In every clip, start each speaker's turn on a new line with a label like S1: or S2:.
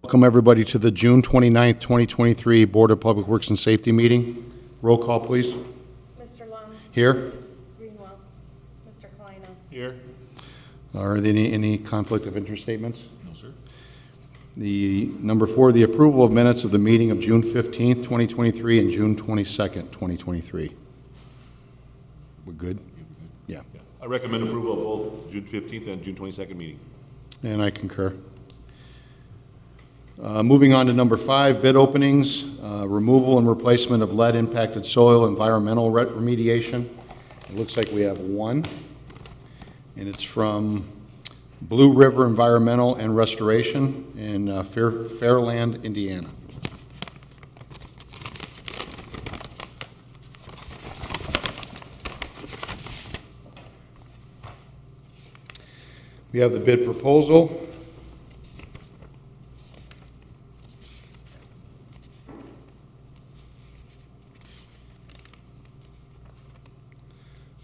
S1: Welcome everybody to the June 29th, 2023 Board of Public Works and Safety meeting. Roll call, please.
S2: Mr. Long.
S1: Here.
S2: Ms. Greenwell. Mr. Kleina.
S3: Here.
S1: Are there any conflict of interest statements?
S3: No, sir.
S1: The number 4, the approval of minutes of the meeting of June 15th, 2023 and June 22nd, 2023. We're good? Yeah.
S3: I recommend approval of both June 15th and June 22nd meeting.
S1: And I concur. Moving on to number 5, bid openings, removal and replacement of lead-impacted soil, environmental remediation. It looks like we have one, and it's from Blue River Environmental and Restoration in Fairland, Indiana. We have the bid proposal.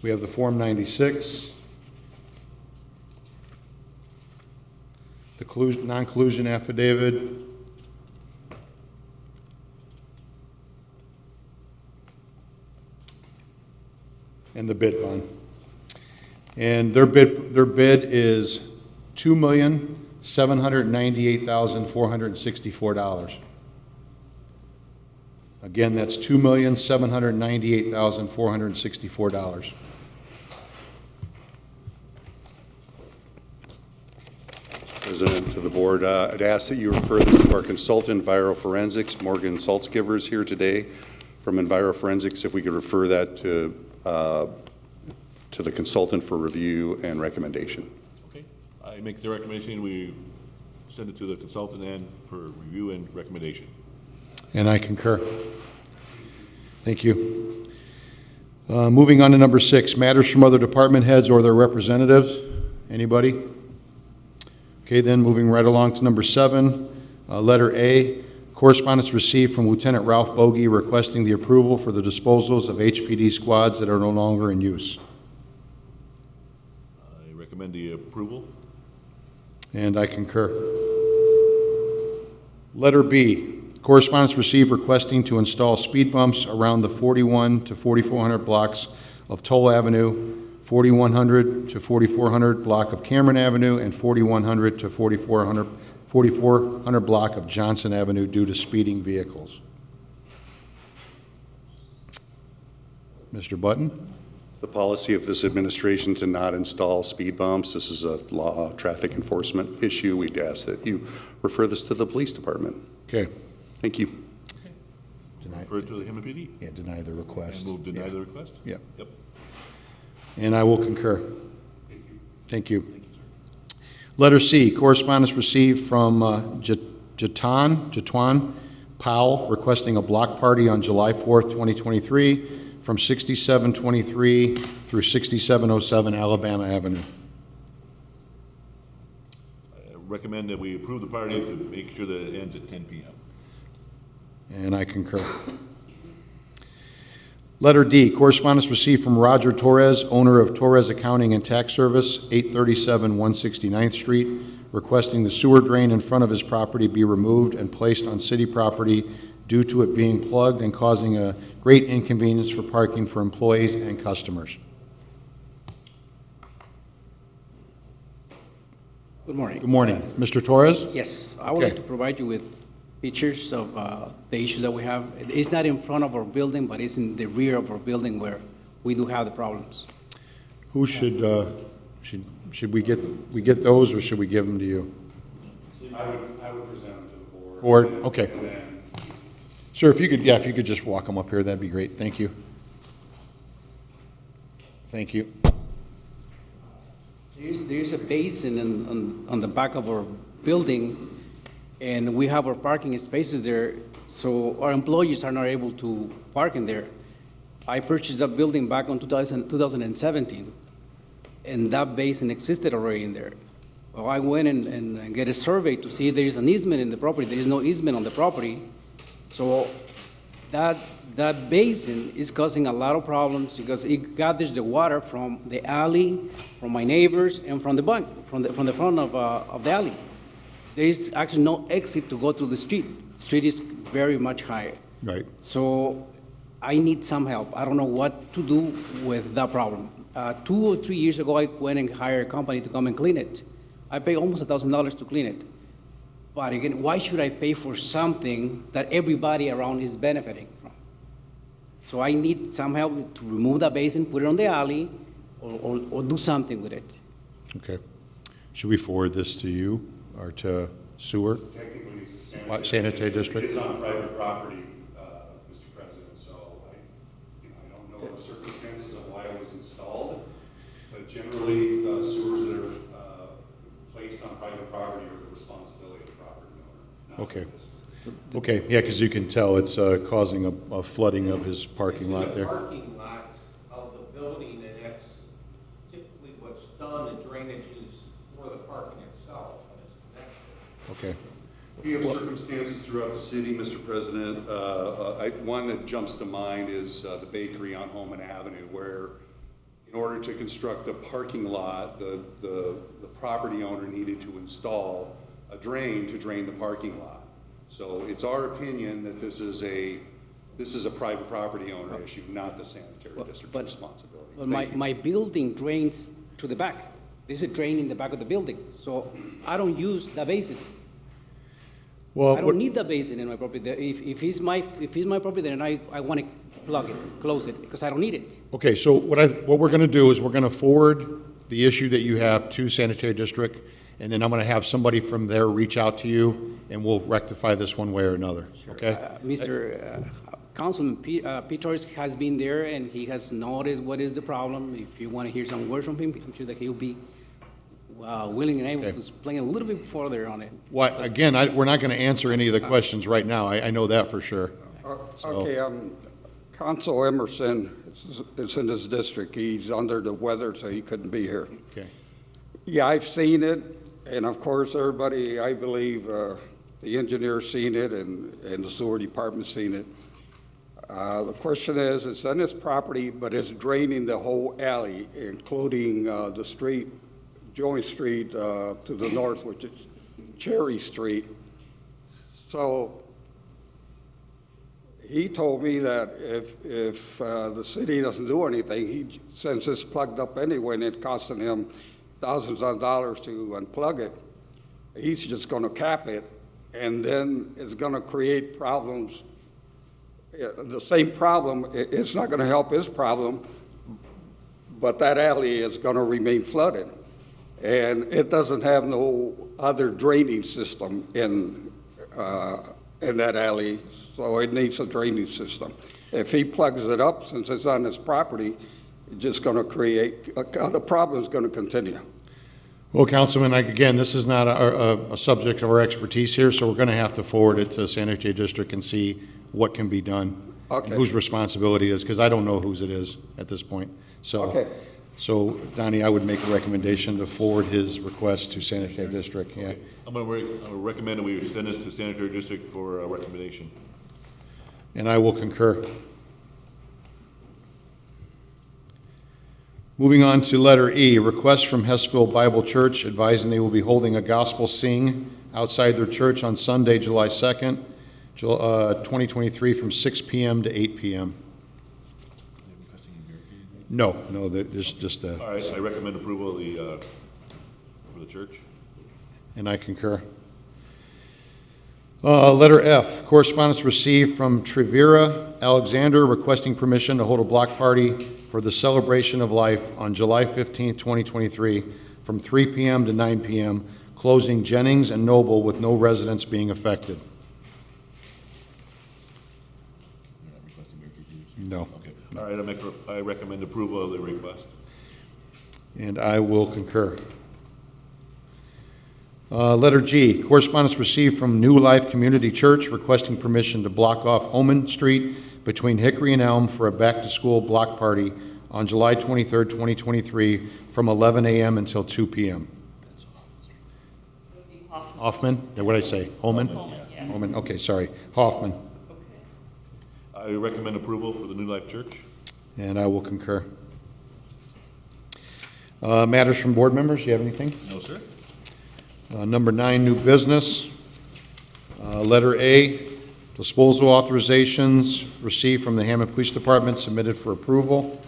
S1: We have the Form 96, the non-collusion affidavit, and the bid bond. And their bid is $2,798,464. Again, that's $2,798,464.
S4: President, to the board, I'd ask that you refer this to our consultant, Enviroforensics, Morgan Saltzgiver, here today from Enviroforensics. If we could refer that to the consultant for review and recommendation.
S3: Okay. I make the recommendation we send it to the consultant and for review and recommendation.
S1: And I concur. Thank you. Moving on to number 6, matters from other department heads or their representatives. Anybody? Okay, then moving right along to number 7, letter A, correspondence received from Lieutenant Ralph Bogey requesting the approval for the disposals of HPD squads that are no longer in use.
S3: I recommend the approval.
S1: And I concur. Letter B, correspondence received requesting to install speed bumps around the 41 to 4400 blocks of Toll Avenue, 4100 to 4400 block of Cameron Avenue, and 4100 to 4400 block of Johnson Avenue due to speeding vehicles. Mr. Button?
S4: It's the policy of this administration to not install speed bumps. This is a law traffic enforcement issue. We'd ask that you refer this to the police department.
S1: Okay.
S4: Thank you.
S3: Refer it to the Hammond PD.
S1: Yeah, deny the request.
S3: And we'll deny the request?
S1: Yeah.
S3: Yep.
S1: And I will concur. Thank you. Letter C, correspondence received from Jatuan Powell requesting a block party on July 4th, 2023 from 6723 through 6707 Alabama Avenue.
S3: I recommend that we approve the party to make sure that it ends at 10 p.m.
S1: And I concur. Letter D, correspondence received from Roger Torres, owner of Torres Accounting and Tax Service, 837 169th Street, requesting the sewer drain in front of his property be removed and placed on city property due to it being plugged and causing a great inconvenience for parking for employees and customers.
S5: Good morning.
S1: Good morning. Mr. Torres?
S5: Yes, I would like to provide you with pictures of the issues that we have. It's not in front of our building, but it's in the rear of our building where we do have the problems.
S1: Who should we get those, or should we give them to you?
S4: I would present them to the board.
S1: Board, okay. Sir, if you could just walk them up here, that'd be great. Thank you. Thank you.
S5: There's a basin on the back of our building, and we have our parking spaces there, so our employees are not able to park in there. I purchased that building back in 2017, and that basin existed already in there. Well, I went and get a survey to see if there is an easement in the property. There is no easement on the property. So that basin is causing a lot of problems because it gathers the water from the alley, from my neighbors, and from the front of the alley. there is actually no exit to go to the street. The street is very much higher.
S1: Right.
S5: So I need some help. I don't know what to do with that problem. 2 or 3 years ago, I went and hired a company to come and clean it. I pay almost $1,000 to clean it. But again, why should I pay for something that everybody around is benefiting from? So I need some help to remove that basin, put it on the alley, or do something with it.
S1: Okay. Should we forward this to you or to sewer?
S4: Technically, it's a
S1: What, sanitary district?
S4: It is on private property, Mr. President, so I don't know the circumstances of why it was installed, but generally, sewers that are placed on private property are the responsibility of the property owner. not
S1: Okay.
S4: citizens.
S1: Okay, yeah, because you can tell it's causing a flooding of his parking lot there.
S6: The parking lot of the building, and that's typically what's done, the drainage is for the parking itself, and it's connected.
S1: Okay.
S4: We have circumstances throughout the city, Mr. President. One that jumps to mind is the bakery on Holman Avenue, where in order to construct the parking lot, the property owner needed to install a drain to drain the parking lot. So it's our opinion that this is a private property owner issue, not the sanitary district's
S5: but-
S4: responsibility.
S5: But
S4: Thank you.
S5: my building drains to the back. There's a drain in the back of the building, so I don't use the basin.
S1: Well,
S5: I don't need the basin in my property. If it's my property, then I want to plug it, close it, because I don't need it.
S1: okay, so what we're gonna do is we're gonna forward the issue that you have to sanitary district, and then I'm gonna have somebody from there reach out to you, and we'll rectify this one way or another, okay?
S5: Mr. Councilman Peters has been there, and he has noticed what is the problem. If you want to hear some words from him, I'm sure that he'll be willing and able
S1: Okay.
S5: to explain a little bit further on it.
S1: Well, again, we're not gonna answer any of the questions right now, I know that for sure.
S7: Okay, Council Emerson is in his district. He's under the weather, so he couldn't be here.
S1: Okay,
S7: Yeah, I've seen it, and of course, everybody, I believe, the engineer's seen it and the sewer department's seen it. The question is, it's on his property, but it's draining the whole alley, including the street, Joint Street to the north, which is Cherry Street. So he told me that if the city doesn't do anything, since it's plugged up anyway and it's costing him thousands of dollars to unplug it, he's just gonna cap it, and then it's gonna create problems. The same problem, it's not gonna help his problem, but that alley is gonna remain flooded. And it doesn't have no other draining system in that alley, so it needs a drainage system. If he plugs it up, since it's on his property, it's just gonna create, the problem's gonna continue.
S1: well, Councilman, again, this is not a subject of our expertise here, so we're gonna have to forward it to sanitary district and see what can be done.
S7: Okay.
S1: And whose responsibility it is, because I don't know whose it is at this point, so.
S7: Okay.
S1: So, Donnie, I would make a recommendation to forward his request to sanitary district, yeah.
S3: I'm gonna recommend that we send this to sanitary district for recommendation.
S1: And I will concur. Moving on to letter E, request from Hessville Bible Church advising they will be holding a gospel sing outside their church on Sunday, July 2nd, 2023, from 6 p.m. to 8 p.m. No, there's just
S3: All right, I recommend approval of the, for the church.
S1: and I concur. Letter F, correspondence received from Trevira Alexander requesting permission to hold a block party for the celebration of life on July 15th, 2023, from 3 p.m. to 9 p.m., closing Jennings and Noble with no residents being affected.
S3: You're not requesting Mayor Peters?
S1: No.
S3: Okay, all right, I recommend approval of the request.
S1: And I will concur. Letter G, correspondence received from New Life Community Church requesting permission to block off Hammond Street between Hickory and Elm for a back-to-school block party on July 23rd, 2023, from 11 a.m. until 2 p.m. Hoffman? What did I say? Holman? Holman, okay, sorry. Hoffman.
S3: I recommend approval for the New Life Church.
S1: And I will concur. Matters from board members, you have anything?
S3: No, sir.
S1: Number 9, new business. Letter A, disposal authorizations received from the Hammond Police Department, submitted for approval.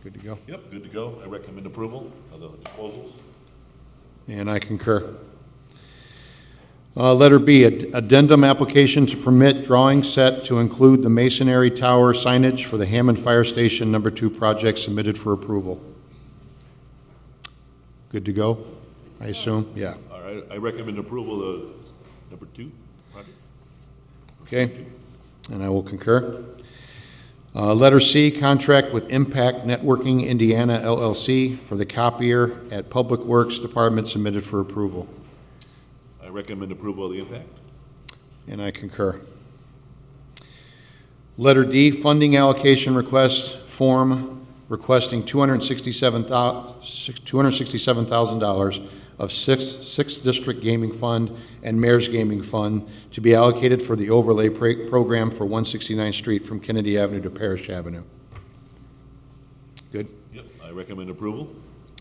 S1: Good to go.
S3: Yep, good to go. I recommend approval of the disposals.
S1: And I concur. Letter B, addendum application to permit drawing set to include the masonry tower signage for the Hammond Fire Station Number 2 project, submitted for approval. Good to go, I assume? Yeah.
S3: All right, I recommend approval of number 2 project.
S1: Okay, and I will concur. Letter C, contract with Impact Networking Indiana LLC for the copier at Public Works Department, submitted for approval.
S3: I recommend approval of the impact.
S1: And I concur. Letter D, funding allocation request form requesting $267,000 of Sixth District Gaming Fund and Mayor's Gaming Fund to be allocated for the overlay program for 169th Street from Kennedy Avenue to Parrish Avenue. Good.
S3: Yep, I recommend approval.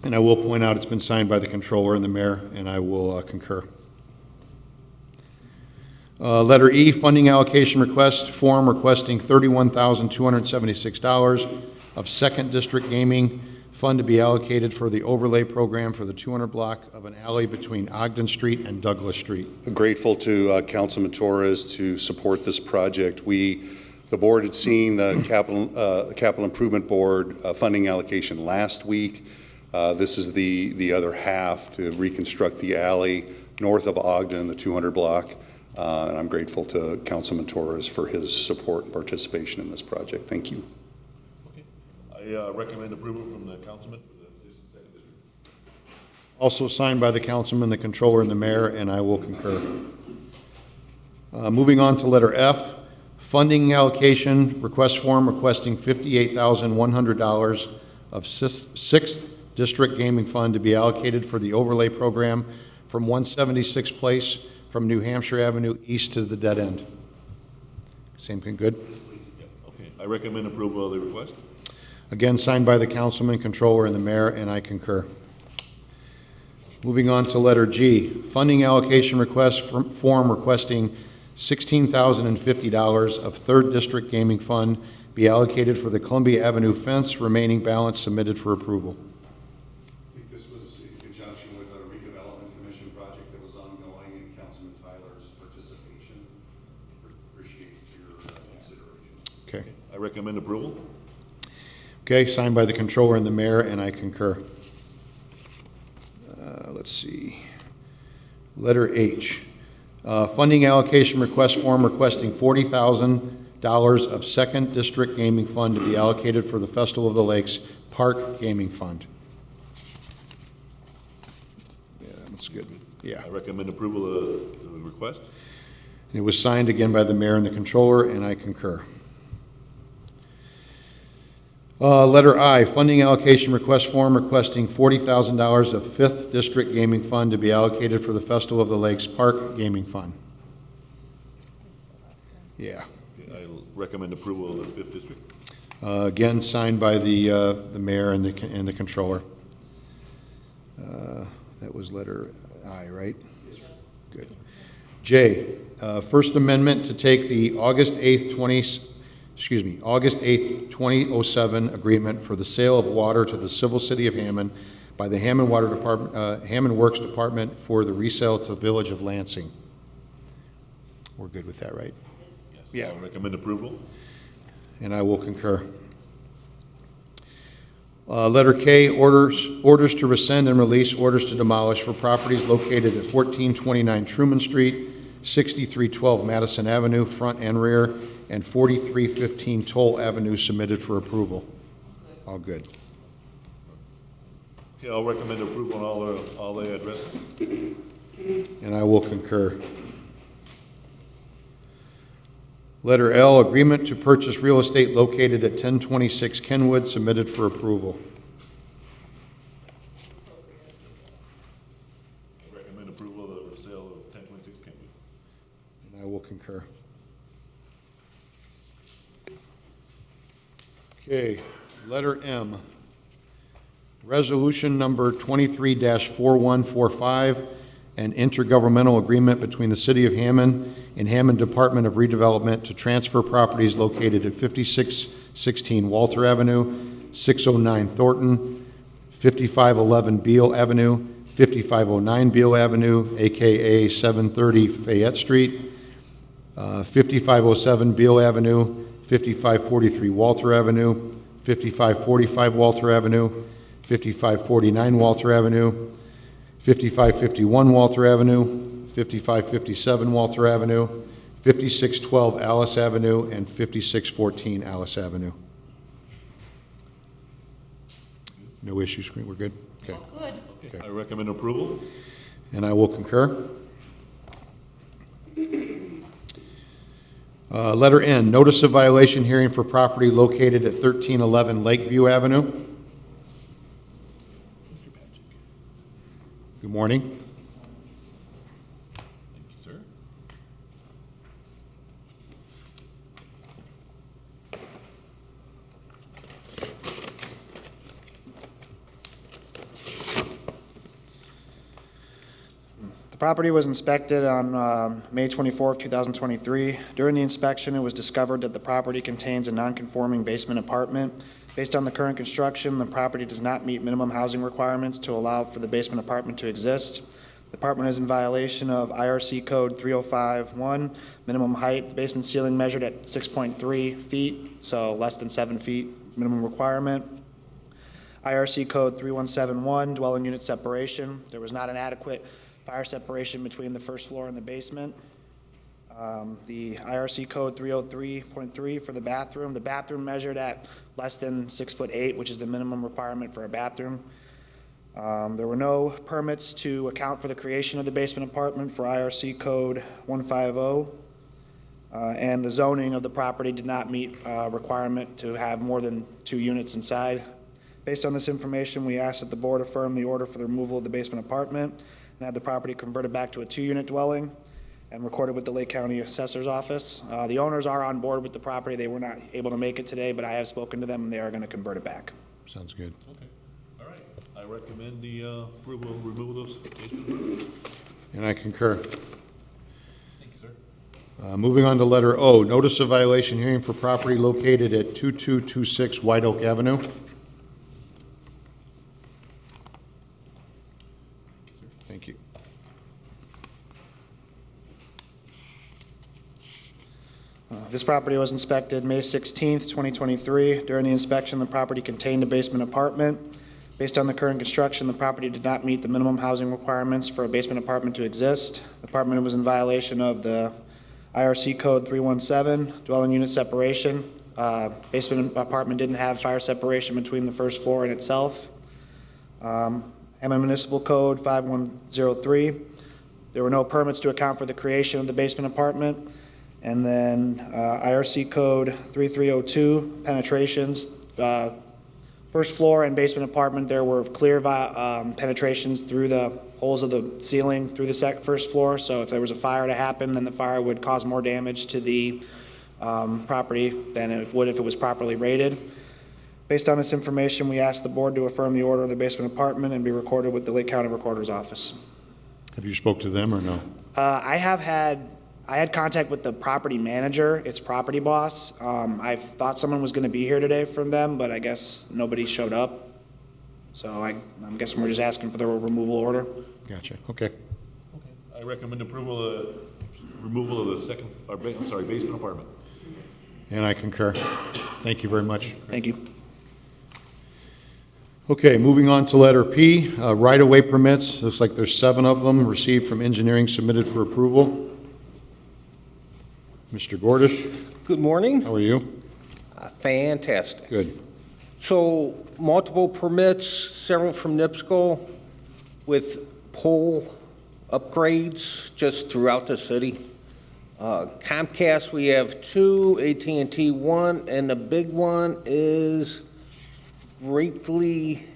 S1: And I will point out, it's been signed by the controller and the mayor, and I will concur. Letter E, funding allocation request form requesting $31,276 of Second District Gaming Fund to be allocated for the overlay program for the 200 block of an alley between Ogden Street and Douglas Street.
S4: Grateful to Councilman Torres to support this project. The board had seen the Capital Improvement Board funding allocation last week. This is the other half to reconstruct the alley north of Ogden, the 200 block. And I'm grateful to Councilman Torres for his support and participation in this project. Thank you.
S3: Okay. I recommend approval from the councilman for the Second District.
S1: Also signed by the councilman, the controller, and the mayor, and I will concur. Moving on to letter F, funding allocation request form requesting $58,100 of Sixth District Gaming Fund to be allocated for the overlay program from 176th Place from New Hampshire Avenue east to the dead end. Same thing, good?
S3: Yep, okay. I recommend approval of the request.
S1: Again, signed by the councilman, controller, and the mayor, and I concur. Moving on to letter G, funding allocation request form requesting $16,050 of Third District Gaming Fund be allocated for the Columbia Avenue fence, remaining balance submitted for approval.
S4: I think this was in conjunction with a redevelopment commission project that was ongoing and Councilman Tyler's participation. Appreciate your consideration.
S1: Okay.
S3: I recommend approval.
S1: Okay, signed by the controller and the mayor, and I concur. Let's see. Letter H, funding allocation request form requesting $40,000 of Second District Gaming Fund to be allocated for the Festival of the Lakes Park Gaming Fund. Yeah, that's good. Yeah.
S3: I recommend approval of the request.
S1: It was signed again by the mayor and the controller, and I concur. Letter I, funding allocation request form requesting $40,000 of Fifth District Gaming Fund to be allocated for the Festival of the Lakes Park Gaming Fund. Yeah.
S3: Okay, I recommend approval of the Fifth District.
S1: Again, signed by the mayor and the controller. That was letter I, right? Yes. Good. J, First Amendment to take the August 8th, 2007 agreement for the sale of water to the civil city of Hammond by the Hammond Water Department, Hammond Works Department for the resale to the village of Lansing. We're good with that, right?
S3: Yes. I recommend approval.
S1: And I will concur. Letter K, orders to rescind and release orders to demolish for properties located at 1429 Truman Street, 6312 Madison Avenue, front and rear, and 4315 Toll Avenue, submitted for approval. All good.
S3: Okay, I'll recommend approval on all the addresses.
S1: And I will concur. Letter L, agreement to purchase real estate located at 1026 Kenwood, submitted for approval.
S3: I recommend approval of the sale of 1026 Kenwood.
S1: And I will concur. Okay, letter M. Resolution number 23-4145, an intergovernmental agreement between the City of Hammond and Hammond Department of Redevelopment to transfer properties located at 5616 Walter Avenue, 609 Thornton, 5511 Beale Avenue, 5509 Beale Avenue, AKA 730 Fayette Street, 5507 Beale Avenue, 5543 Walter Avenue, 5545 Walter Avenue, 5549 Walter Avenue, 5551 Walter Avenue, 5557 Walter Avenue, 5612 Alice Avenue, and 5614 Alice Avenue. No issue, screen, we're good? Okay.
S3: Okay, I recommend approval.
S1: And I will concur. Letter N, notice of violation hearing for property located at 1311 Lakeview Avenue. Good morning.
S3: Thank you, sir.
S8: The property was inspected on May 24th, 2023. During the inspection, it was discovered that the property contains a non-conforming basement apartment. Based on the current construction, the property does not meet minimum housing requirements to allow for the basement apartment to exist. The apartment is in violation of IRC Code 3051, minimum height, the basement ceiling measured at 6.3 feet, so less than 7 feet minimum requirement. IRC Code 3171, dwelling unit separation. There was not an adequate fire separation between the first floor and the basement. The IRC Code 303.3 for the bathroom measured at less than 6'8", which is the minimum requirement for a bathroom. There were no permits to account for the creation of the basement apartment for IRC Code 150. And the zoning of the property did not meet requirement to have more than 2 units inside. Based on this information, we ask that the board affirm the order for the removal of the basement apartment and have the property converted back to a 2-unit dwelling and recorded with the Lake County Assessor's Office. The owners are on board with the property. They were not able to make it today, but I have spoken to them, and they are going to convert it back.
S1: Sounds good.
S3: Okay, all right. I recommend the approval, removal of basement.
S1: And I concur.
S3: Thank you, sir.
S1: Moving on to letter O, notice of violation hearing for property located at 2226 White Oak Avenue. Thank you.
S8: This property was inspected May 16th, 2023. During the inspection, the property contained a basement apartment. Based on the current construction, the property did not meet the minimum housing requirements for a basement apartment to exist. The apartment was in violation of the IRC Code 317, dwelling unit separation. Basement apartment didn't have fire separation between the first floor and itself. Hammond Municipal Code 5103. There were no permits to account for the creation of the basement apartment. And then IRC Code 3302, penetrations. First floor and basement apartment, there were clear penetrations through the holes of the ceiling through the first floor. So if there was a fire to happen, then the fire would cause more damage to the property than it would if it was properly rated. Based on this information, we ask the board to affirm the order of the basement apartment and be recorded with the Lake County Recorder's Office.
S1: Have you spoke to them or no?
S8: I had contact with the property manager, its property boss. I thought someone was going to be here today from them, but I guess nobody showed up. So I'm guessing we're just asking for the removal order.
S1: Gotcha, okay.
S3: Okay. I recommend approval of removal of the basement apartment.
S1: And I concur. Thank you very much.
S8: Thank you.
S1: Okay, moving on to letter P, right-of-way permits. Looks like there's 7 of them received from engineering submitted for approval. Mr. Gordish,
S6: Good morning.
S1: how are you?
S6: Fantastic.
S1: Good.
S6: So multiple permits, several from NIPSCO with pole upgrades just throughout the city. Comcast, we have 2, AT&T 1, and the big one is greatly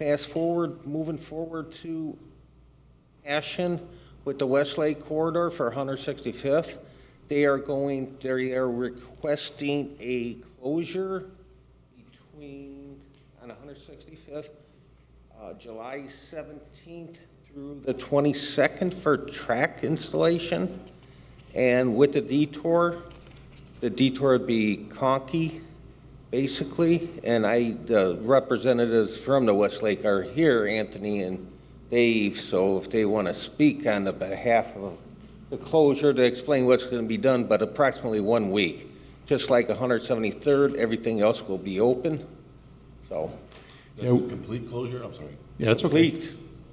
S6: moving forward to Ashen with the Westlake corridor for 165th. They are requesting a closure on 165th, July 17th through the 22nd for track installation. And with the detour would be Conkey, basically. And the representatives from the Westlake are here, Anthony and Dave, so if they want to speak on the behalf of the closure to explain what's going to be done, but approximately 1 week. Just like 173rd, everything else will be open, so.
S3: That's a complete closure, I'm sorry.
S1: Yeah, it's okay.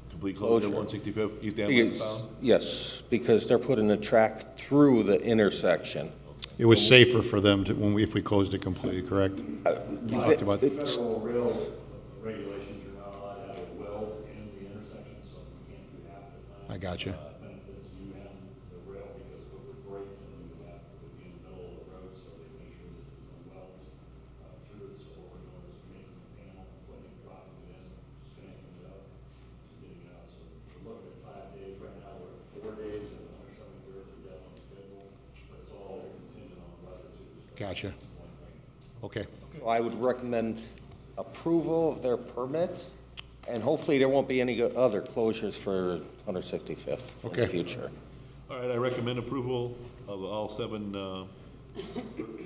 S3: Complete closure,
S6: Closure.
S3: 165th East Ambulance
S6: Because-
S3: Town?
S6: Yes, because they're putting the track through the intersection.
S1: It was safer for them to, if we closed it completely, correct? We talked about,
S9: Federal rail regulations are not allowed to have a weld in the intersection, so we can't do half the time.
S1: I got you.
S9: Benefits you and the rail because if it would break, then we would have to be in the middle of the road, so they make sure that there's no welds through it. So what we're doing is making the panel, putting it, dropping it in, just connecting it up, and getting it out. So we're looking at 5 days. Right now, we're at 4 days, and the 173rd we got on schedule, but it's all contingent on weather too. So
S1: gotcha.
S9: one thing.
S1: Okay.
S6: So I would recommend approval of their permit, and hopefully there won't be any other closures for 165th in
S1: Okay.
S6: the future.
S3: All right, I recommend approval of all 7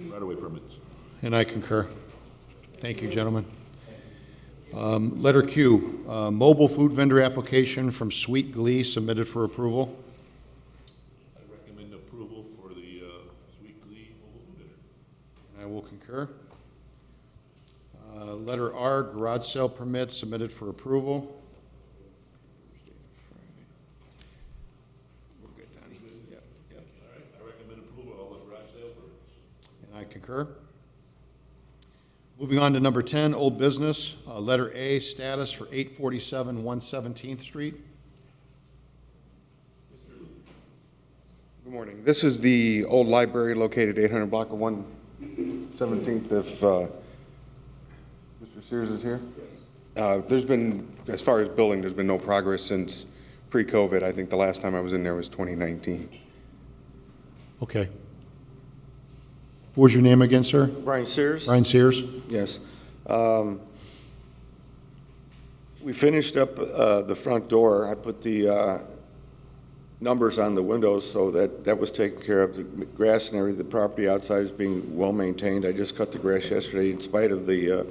S3: right-of-way permits.
S1: And I concur. Thank you, gentlemen. Letter Q, mobile food vendor application from Sweet Glee submitted for approval.
S3: I recommend approval for the Sweet Glee mobile food vendor.
S1: And I will concur. Letter R, garage sale permit submitted for approval. We're good, Donnie. Yep, yep.
S3: All right, I recommend approval of all the garage sale permits.
S1: And I concur. Moving on to number 10, old business. Letter A, status for 847 117th Street.
S10: Good morning. This is the old library located 800 block of 117th. If Mr. Sears is here? There's been, as far as building, there's been no progress since pre-COVID. I think the last time I was in there was 2019.
S1: Okay. What was your name again, sir?
S11: Brian Sears?
S1: Brian Sears?
S11: Yes. We finished up the front door. I put the numbers on the windows, so that was taken care of. The grass and everything, the property outside is being well maintained. I just cut the grass yesterday in spite of the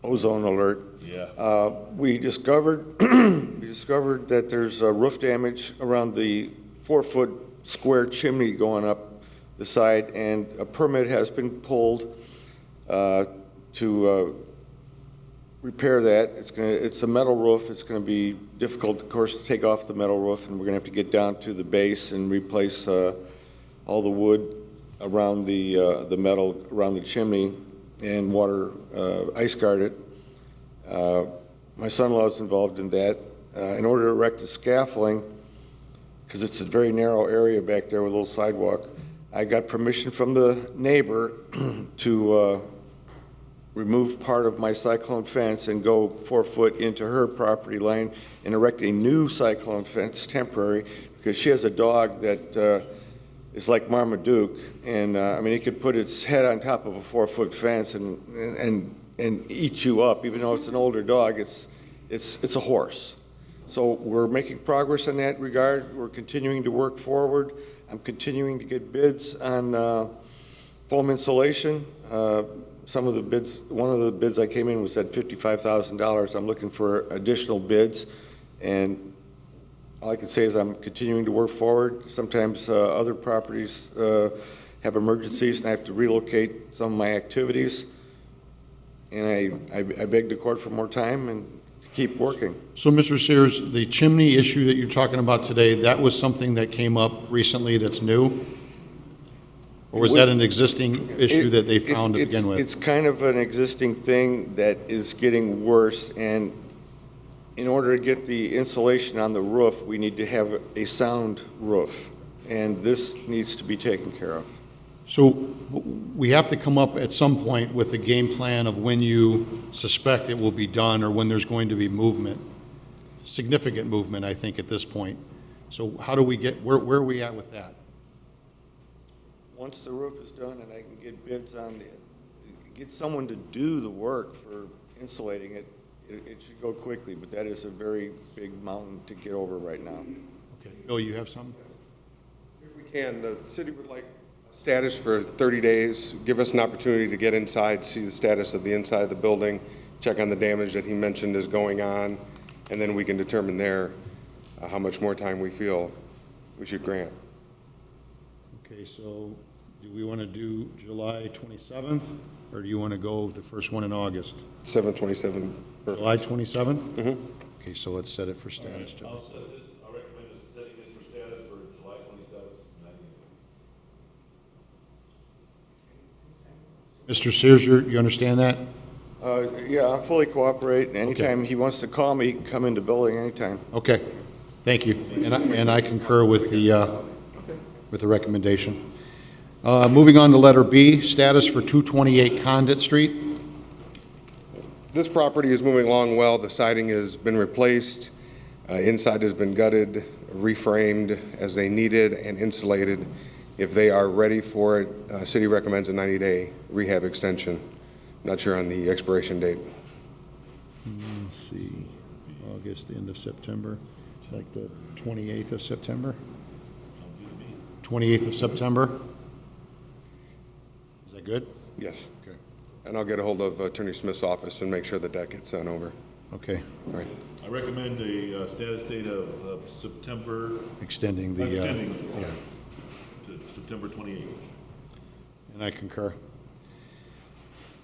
S11: ozone alert.
S3: Yeah.
S11: We discovered that there's roof damage around the 4-foot square chimney going up the side, and a permit has been pulled to repair that. It's a metal roof. It's going to be difficult, of course, to take off the metal roof, and we're going to have to get down to the base and replace all the wood around the metal around the chimney and water ice guard it. My son-in-law is involved in that. In order to erect the scaffolding, because it's a very narrow area back there with a little sidewalk, I got permission from the neighbor to remove part of my cyclone fence and go 4 foot into her property line and erect a new cyclone fence, temporary, because she has a dog that is like Marmaduke, and I mean, it could put its head on top of a 4-foot fence and eat you up. Even though it's an older dog, it's a horse. So we're making progress in that regard. We're continuing to work forward. I'm continuing to get bids on foam insulation. Some of the bids, one of the bids I came in was at $55,000. I'm looking for additional bids, and all I can say is I'm continuing to work forward. Sometimes other properties have emergencies, and I have to relocate some of my activities. And I beg the court for more time and to keep working.
S1: So, Mr. Sears, the chimney issue that you're talking about today, that was something that came up recently that's new? Or was that an existing issue that they found to begin with?
S11: It's kind of an existing thing that is getting worse, and in order to get the insulation on the roof, we need to have a sound roof, and this needs to be taken care of.
S1: So we have to come up at some point with the game plan of when you suspect it will be done or when there's going to be movement, significant movement, I think, at this point. So how do we get, where are we at with that?
S11: Once the roof is done and I can get bids on get someone to do the work for insulating it, it should go quickly, but that is a very big mountain to get over right now.
S1: Okay. Bill, you have some?
S10: If we can, the city would like a status for 30 days, give us an opportunity to get inside, see the status of the inside of the building, check on the damage that he mentioned is going on, and then we can determine there how much more time we feel we should grant.
S1: Okay, so do we want to do July 27th, or do you want to go the first one in August?
S10: 7/27. Perfect.
S1: July 27th? Mm-hmm. Okay, so let's set it for status, Joe.
S3: I'll set this, I'll recommend this, setting this for status for July 27th, 90 days.
S1: Mr. Sears, you understand that?
S11: Yeah, I'll fully cooperate. Anytime he wants to call me, he can come into the building anytime.
S1: Okay, thank you. And I concur with the recommendation. Moving on to letter B, status for 228 Condit Street.
S10: This property is moving along well. The siding has been replaced. Inside has been gutted, reframed as they needed, and insulated. If they are ready for it, city recommends a 90-day rehab extension. Not sure on the expiration date.
S1: Let's see, August, the end of September, it's like the 28th of September? 28th of September? Is that good?
S10: Yes.
S1: Okay.
S10: And I'll get a hold of Attorney Smith's office and make sure that that gets sent over.
S1: Okay,
S10: All right.
S3: I recommend a status date of September,
S1: extending the,
S3: extending
S1: yeah,
S3: to September 28th.
S1: and I concur.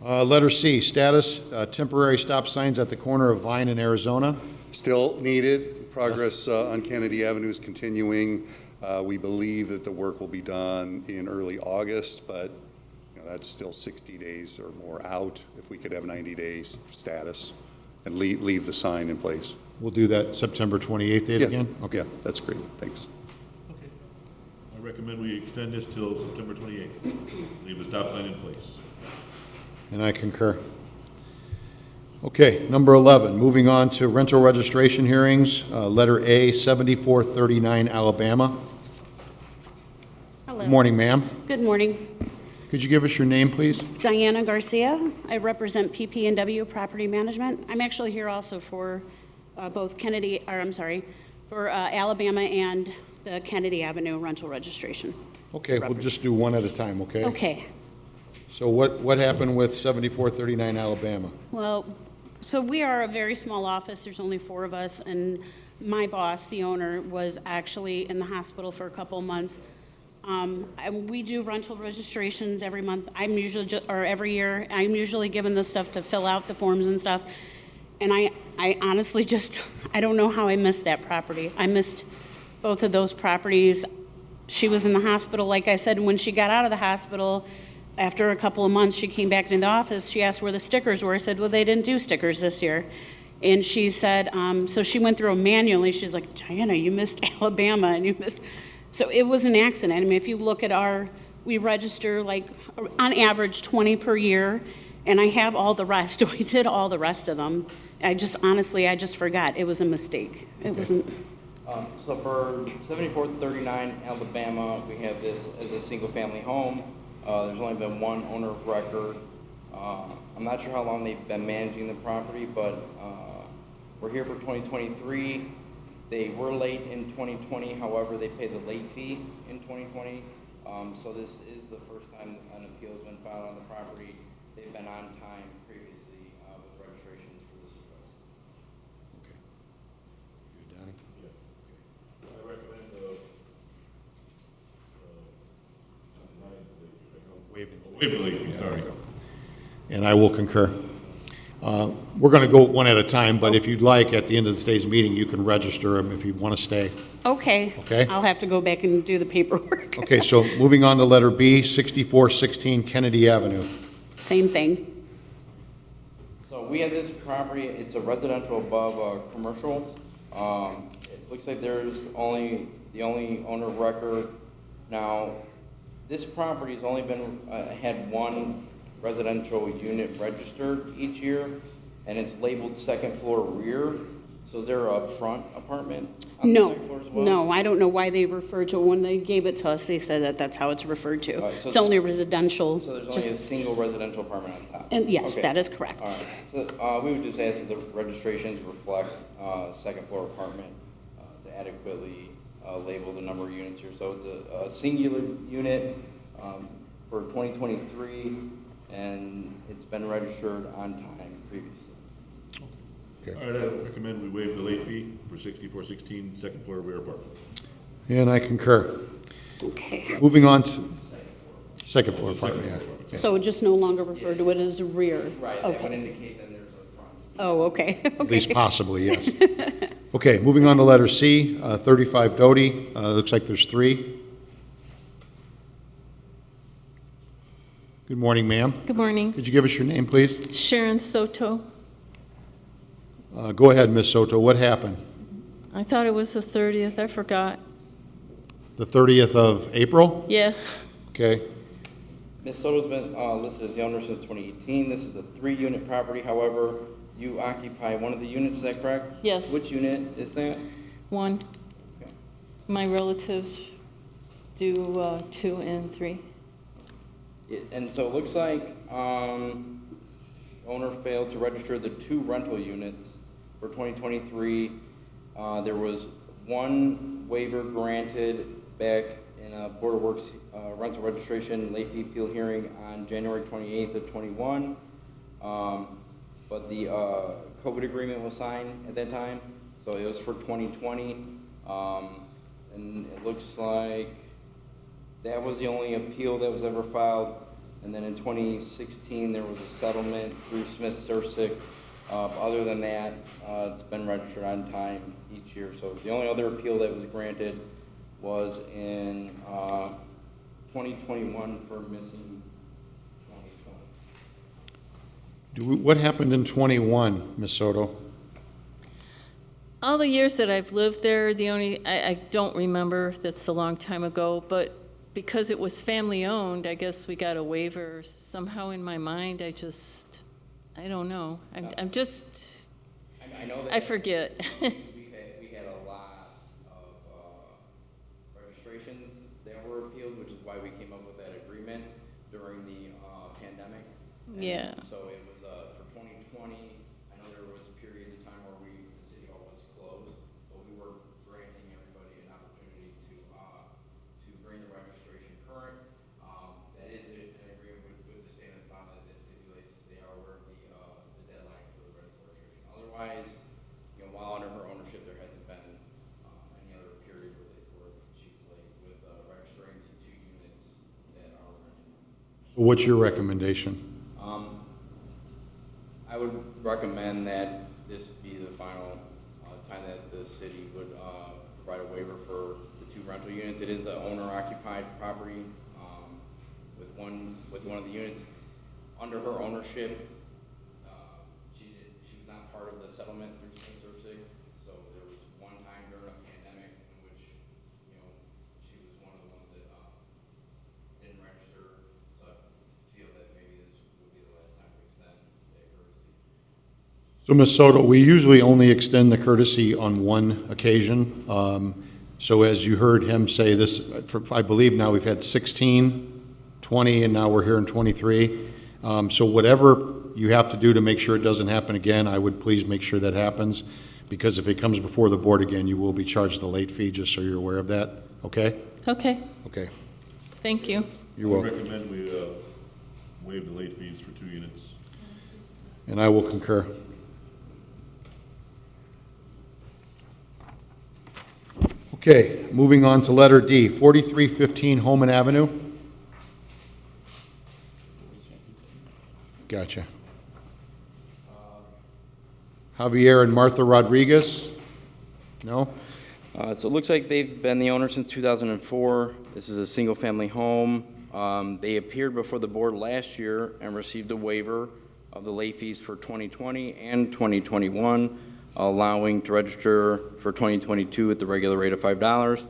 S1: Letter C, status, temporary stop signs at the corner of Vine and Arizona.
S4: Still needed. Progress on Kennedy Avenue is continuing. We believe that the work will be done in early August, but that's still 60 days or more out. If we could have 90 days status and leave the sign in place.
S1: We'll do that September 28th date
S4: Yeah.
S1: again? Okay.
S4: Yeah, that's great. Thanks.
S3: Okay. I recommend we extend this till September 28th. Leave the stop sign in place.
S1: And I concur. Okay, number 11, moving on to rental registration hearings. Letter A, 7439 Alabama.
S12: Hello.
S1: Good morning, ma'am.
S12: Good morning.
S1: Could you give us your name, please?
S12: Diana Garcia. I represent PP&W Property Management. I'm actually here also for both Kennedy, or I'm sorry, for Alabama and the Kennedy Avenue rental registration.
S1: Okay, we'll just do one at a time, okay?
S12: Okay.
S1: So what happened with 7439 Alabama?
S12: Well, so we are a very small office. There's only 4 of us, and my boss, the owner, was actually in the hospital for a couple of months. We do rental registrations every month. I'm usually, or every year, I'm usually given the stuff to fill out the forms and stuff. And I honestly just, I don't know how I missed that property. I missed both of those properties. She was in the hospital, like I said, and when she got out of the hospital, after a couple of months, she came back into the office. She asked where the stickers were. I said, well, they didn't do stickers this year. And she said, so she went through them manually. She's like, Diana, you missed Alabama, and you missed. So it was an accident. I mean, if you look at we register like on average 20 per year, and I have all the rest. We did all the rest of them. I just forgot. It was a mistake. It wasn't.
S13: So for 7439 Alabama, we have this as a single-family home. There's only been one owner of record. I'm not sure how long they've been managing the property, but we're here for 2023. They were late in 2020, however, they paid the late fee in 2020. So this is the first time an appeal has been filed on the property. They've been on time previously with registrations for this request.
S1: Okay. You, Donnie?
S3: Yeah. I recommend waiving the late fee, sorry.
S1: And I will concur. We're going to go one at a time, but if you'd like, at the end of today's meeting, you can register them if you want to stay.
S12: Okay.
S1: Okay.
S12: I'll have to go back and do the paperwork.
S1: Okay, so moving on to letter B, 6416 Kennedy Avenue.
S12: Same thing.
S13: So we have this property, it's a residential above commercial. It looks like there's the only owner of record. Now, this property has only been, had one residential unit registered each year, and it's labeled second floor rear. So is there a front apartment on the
S12: No,
S13: second floor as well?
S12: no, I don't know why they referred to it. When they gave it to us, they said that that's how it's referred to.
S13: All right, so-
S12: It's only residential.
S13: So there's only a
S12: just-
S13: single residential apartment on top?
S12: And yes,
S13: Okay.
S12: that is
S13: All
S12: correct.
S13: right, so we would just ask that the registrations reflect second floor apartment to adequately label the number of units here. So it's a singular unit for 2023, and it's been registered on time previously.
S3: All right, I recommend we waive the late fee for 6416 second floor rear apartment.
S1: And I concur.
S12: Okay.
S1: Moving on to second floor apartment, yeah.
S12: So just no longer refer to it as rear?
S13: Right, that would
S12: Okay.
S13: indicate then there's a front.
S12: Oh, okay.
S1: At least possibly, yes. Okay, moving on to letter C, 35 Doty. Looks like there's 3. Good morning, ma'am.
S14: Good morning.
S1: Could you give us your name, please?
S14: Sharon Soto.
S1: Go ahead, Ms. Soto. What happened?
S14: I thought it was the 30th. I forgot.
S1: The 30th of April?
S14: Yeah.
S1: Okay.
S13: Ms. Soto's been listed as the owner since 2018. This is a 3-unit property. However, you occupy one of the units, is that correct?
S14: Yes.
S13: Which unit is that?
S14: 1.
S13: Okay.
S14: My relatives do 2 and 3.
S13: And so it looks like owner failed to register the 2 rental units for 2023. There was 1 waiver granted back in a Board of Works rental registration late fee appeal hearing on January 28th of 21. But the COVID agreement was signed at that time, so it was for 2020. And it looks like that was the only appeal that was ever filed. And then in 2016, there was a settlement through Smith-Sursick. Other than that, it's been registered on time each year. So the only other appeal that was granted was in 2021 for missing 2020.
S1: What happened in 21, Ms. Soto?
S14: All the years that I've lived there, I don't remember, that's a long time ago, but because it was family-owned, I guess we got a waiver. Somehow in my mind, I don't know. I'm just,
S13: I know that
S14: I forget.
S13: we had a lot of registrations that were appealed, which is why we came up with that agreement during the pandemic. And
S14: Yeah.
S13: so it was for 2020. I know there was periods of time where the city hall was closed, but we were granting everybody an opportunity to bring the registration current. That is an agreement with the state of the that this stipulates they are aware of the deadline for the registration. Otherwise, while under her ownership, there hasn't been any other period where she was late with registering the 2 units that are rented.
S1: So what's your recommendation?
S13: I would recommend that this be the final time that the city would provide a waiver for the 2 rental units. It is an owner-occupied property with one of the units under her ownership. She was not part of the settlement through Smith-Sursick, so there was one time during a pandemic in which she was one of the ones that didn't register. So I feel that maybe this would be the last time to extend that courtesy.
S1: So, Ms. Soto, we usually only extend the courtesy on one occasion. So as you heard him say this, I believe now we've had 16, 20, and now we're here in 23. So whatever you have to do to make sure it doesn't happen again, I would please make sure that happens, because if it comes before the board again, you will be charged the late fee, just so you're aware of that, okay?
S14: Okay,
S1: Okay,
S14: thank you.
S1: you're
S3: I
S1: welcome.
S3: recommend we waive the late fees for 2 units.
S1: And I will concur. Okay, moving on to letter D, 4315 Holman Avenue. Gotcha. Javier and Martha Rodriguez? No?
S13: So it looks like they've been the owner since 2004. This is a single-family home. They appeared before the board last year and received a waiver of the late fees for 2020 and 2021, allowing to register for 2022 at the regular rate of $5.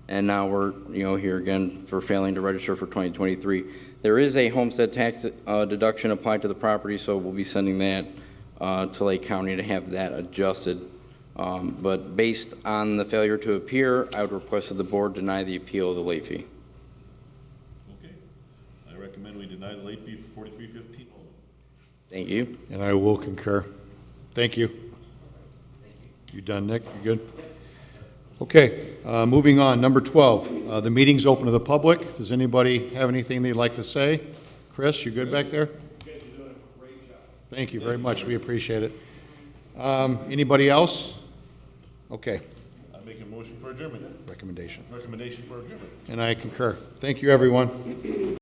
S13: And now we're, here again for failing to register for 2023. There is a homestead tax deduction applied to the property, so we'll be sending that to Lake County to have that adjusted But based on the failure to appear, I would request that the board deny the appeal of the late fee.
S3: Okay. I recommend we deny the late fee for 4315 Holden.
S13: Thank you.
S1: And I will concur. Thank you. You done, Nick? You good? Okay, moving on. Number 12, the meeting's open to the public. Does anybody have anything they'd like to say? Chris, you good back there? Thank you very much. We appreciate it. Anybody else? Okay,
S3: I make a motion for adjournment.
S1: recommendation.
S3: Recommendation for adjournment.
S1: And I concur. Thank you, everyone.